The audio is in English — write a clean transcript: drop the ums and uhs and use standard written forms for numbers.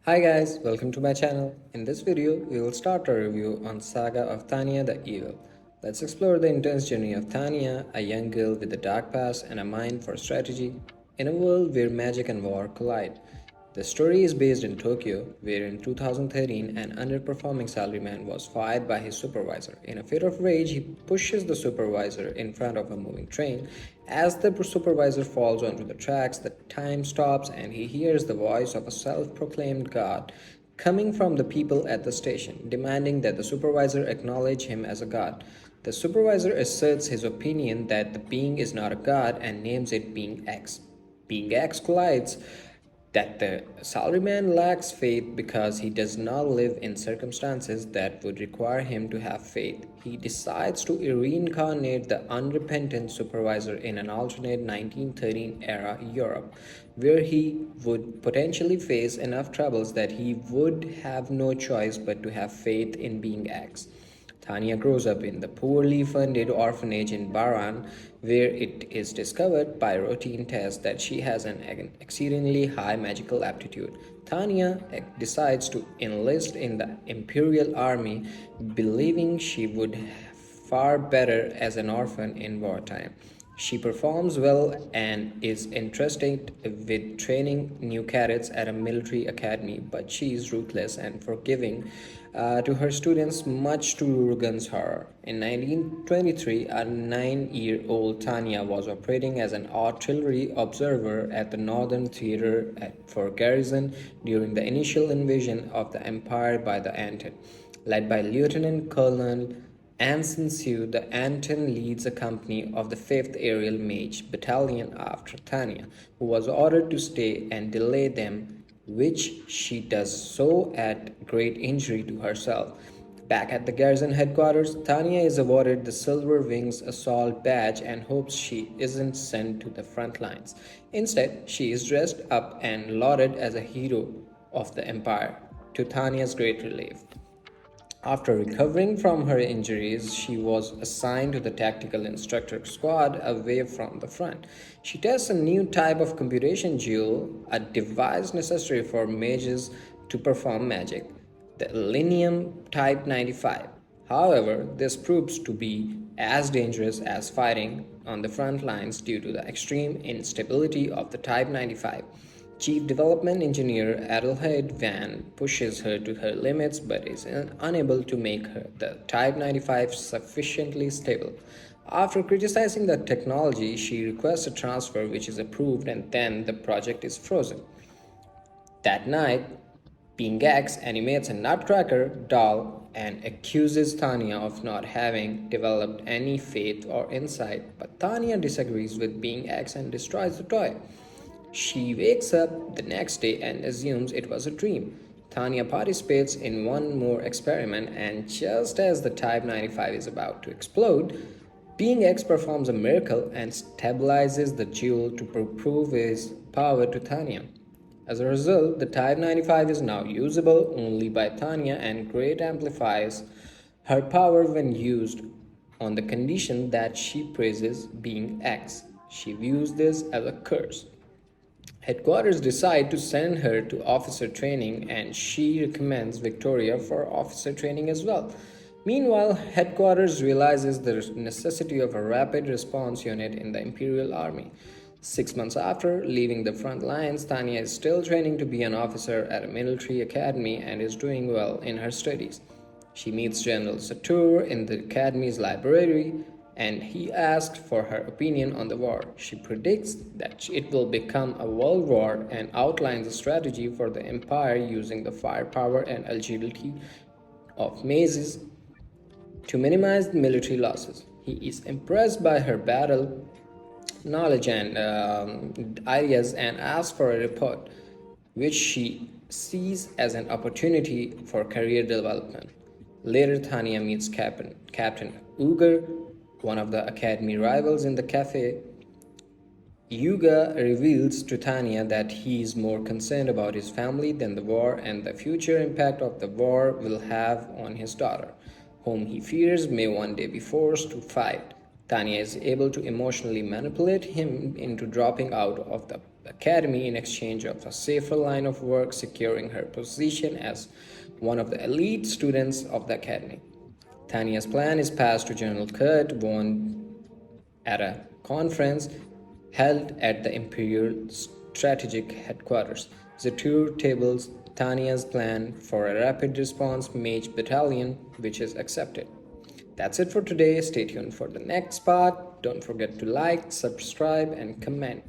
Hi guys, welcome to my channel. In this video, we will start our review on Saga of Tanya the Evil. Let's explore the intense journey of Tanya, a young girl with a dark past and a mind for strategy, in a world where magic and war collide. The story is based in Tokyo, where in 2013 an underperforming salaryman was fired by his supervisor. In a fit of rage, he pushes the supervisor in front of a moving train. As the supervisor falls onto the tracks, the time stops and he hears the voice of a self proclaimed god coming from the people at the station, demanding that the supervisor acknowledge him as a god. The supervisor asserts his opinion that the being is not a god and names it Being X. Being X collides that the salaryman lacks faith because he does not live in circumstances that would require him to have faith. He decides to reincarnate the unrepentant supervisor in an alternate 1913 era Europe, where he would potentially face enough troubles that he would have no choice but to have faith in Being X. Tanya grows up in the poorly funded orphanage in Baran, where it is discovered by routine tests that she has an exceedingly high magical aptitude. Tanya decides to enlist in the Imperial Army, believing she would far better as an orphan in wartime. She performs well and is interested with training new cadets at a military academy, but she is ruthless and forgiving to her students, much to Rugen's horror. In 1923, a 9-year-old Tanya was operating as an artillery observer at the Northern Theater for Garrison during the initial invasion of the Empire by the Anton. Led by Lieutenant Colonel Anson Sue, the Anton leads a company of the 5th Aerial Mage Battalion after Tanya, who was ordered to stay and delay them, which she does so at great injury to herself. Back at the garrison headquarters, Tanya is awarded the Silver Wings Assault Badge and hopes she isn't sent to the front lines. Instead, she is dressed up and lauded as a hero of the Empire, to Tanya's great relief. After recovering from her injuries, she was assigned to the tactical instructor squad away from the front. She tests a new type of computation jewel, a device necessary for mages to perform magic, the Elenium Type 95. However, this proves to be as dangerous as fighting on the front lines due to the extreme instability of the Type 95. Chief Development Engineer Adelheid Van pushes her to her limits but is unable to make the Type 95 sufficiently stable. After criticizing the technology, she requests a transfer which is approved and then the project is frozen. That night, Being X animates a nutcracker doll and accuses Tanya of not having developed any faith or insight, but Tanya disagrees with Being X and destroys the toy. She wakes up the next day and assumes it was a dream. Tanya participates in one more experiment, and just as the Type 95 is about to explode, Being X performs a miracle and stabilizes the jewel to prove his power to Tanya. As a result, the Type 95 is now usable only by Tanya and greatly amplifies her power when used on the condition that she praises Being X. She views this as a curse. Headquarters decide to send her to officer training and she recommends Victoria for officer training as well. Meanwhile, headquarters realizes the necessity of a rapid response unit in the Imperial Army. 6 months after leaving the front lines, Tanya is still training to be an officer at a military academy and is doing well in her studies. She meets General Satur in the academy's library and he asked for her opinion on the war. She predicts that it will become a world war and outlines a strategy for the empire using the firepower and agility of mazes to minimize the military losses. He is impressed by her battle knowledge and ideas and asks for a report, which she sees as an opportunity for career development. Later, Tanya meets Captain Uger, one of the academy rivals in the cafe. Yuga reveals to Tanya that he is more concerned about his family than the war and the future impact of the war will have on his daughter, whom he fears may one day be forced to fight. Tanya is able to emotionally manipulate him into dropping out of the the academy in exchange of a safer line of work, securing her position as one of the elite students of the academy. Tanya's plan is passed to General Kurt von at a conference held at the Imperial Strategic Headquarters. Zatur tables Tanya's plan for a rapid response mage battalion, which is accepted. That's it for today. Stay tuned for the next part. Don't forget to like, subscribe, and comment.